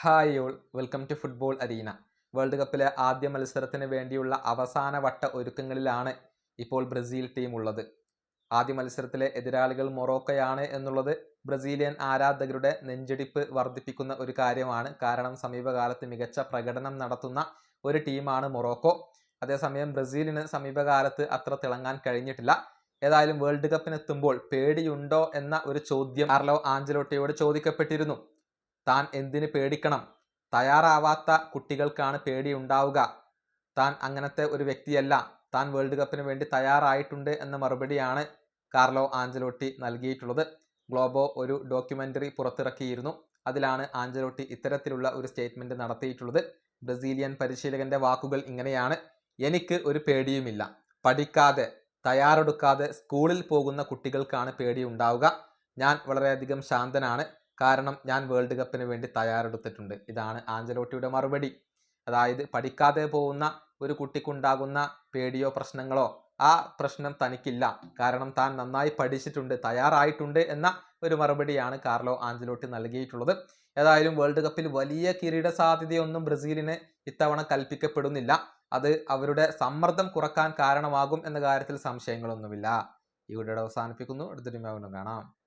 Hi all, welcome to football arena. World കപ്പിലെ ആദ്യ മത്സരത്തിന് വേണ്ടിയുള്ള അവസാന വട്ട ഒരുക്കങ്ങളിലാണ് ഇപ്പോൾ ബ്രസീൽ ടീം ഉള്ളത്. ആദ്യ മത്സരത്തിലെ എതിരാളികൾ മൊറോക്കോയാണ് എന്നുള്ളത് ബ്രസീലിയൻ ആരാധകരുടെ നെഞ്ചിടിപ്പ് വർദ്ധിപ്പിക്കുന്ന ഒരു കാര്യമാണ്. കാരണം സമീപകാലത്ത് മികച്ച പ്രകടനം നടത്തുന്ന ഒരു ടീമാണ് മൊറോക്കോ. അതേസമയം ബ്രസീലിന് സമീപകാലത്ത് അത്ര തിളങ്ങാൻ കഴിഞ്ഞിട്ടില്ല. ഏതായാലും വേൾഡ് കപ്പിനെത്തുമ്പോൾ പേടിയുണ്ടോ എന്ന ഒരു ചോദ്യം കാർലോ ആഞ്ചലോട്ടിയോട് ചോദിക്കപ്പെട്ടിരുന്നു. താൻ എന്തിന് പേടിക്കണം? തയ്യാറാവാത്ത കുട്ടികൾക്കാണ് പേടിയുണ്ടാവുക. താൻ അങ്ങനത്തെ ഒരു വ്യക്തിയല്ല. താൻ വേൾഡ് കപ്പിന് വേണ്ടി തയ്യാറായിട്ടുണ്ട് എന്ന മറുപടിയാണ് കാർലോ ആഞ്ചലോട്ടി നൽകിയിട്ടുള്ളത്. ഗ്ലോബോ ഒരു ഡോക്യുമെന്ററി പുറത്തിറക്കിയിരുന്നു. അതിലാണ് ആഞ്ചലോട്ടി ഇത്തരത്തിലുള്ള ഒരു സ്റ്റേറ്റ്മെന്റ് നടത്തിയിട്ടുള്ളത്. ബ്രസീലിയൻ പരിശീലകന്റെ വാക്കുകൾ ഇങ്ങനെയാണ്: എനിക്ക് ഒരു പേടിയുമില്ല. പഠിക്കാതെ തയ്യാറെടുക്കാതെ സ്കൂളിൽ പോകുന്ന കുട്ടികൾക്കാണ് പേടിയുണ്ടാവുക. ഞാൻ വളരെയധികം ശാന്തനാണ്. കാരണം ഞാൻ വേൾഡ് കപ്പിന് വേണ്ടി തയ്യാറെടുത്തിട്ടുണ്ട്. ഇതാണ് ആഞ്ചലോട്ടിയുടെ മറുപടി. അതായത് പഠിക്കാതെ പോകുന്ന ഒരു കുട്ടിക്കുണ്ടാകുന്ന പേടിയോ പ്രശ്നങ്ങളോ ആ പ്രശ്നം തനിക്കില്ല. കാരണം താൻ നന്നായി പഠിച്ചിട്ടുണ്ട്, തയ്യാറായിട്ടുണ്ട് എന്ന ഒരു മറുപടിയാണ് കാർലോ ആഞ്ചലോട്ടി നൽകിയിട്ടുള്ളത്. ഏതായാലും വേൾഡ് കപ്പിൽ വലിയ കിരീട സാധ്യതയൊന്നും ബ്രസീലിന് ഇത്തവണ കൽപ്പിക്കപ്പെടുന്നില്ല. അത് അവരുടെ സമ്മർദ്ദം കുറക്കാൻ കാരണമാകും എന്ന കാര്യത്തിൽ സംശയങ്ങളൊന്നുമില്ല. ഈ വീഡിയോ അവസാനിപ്പിക്കുന്നു. അടുത്തൊരു കാണാം.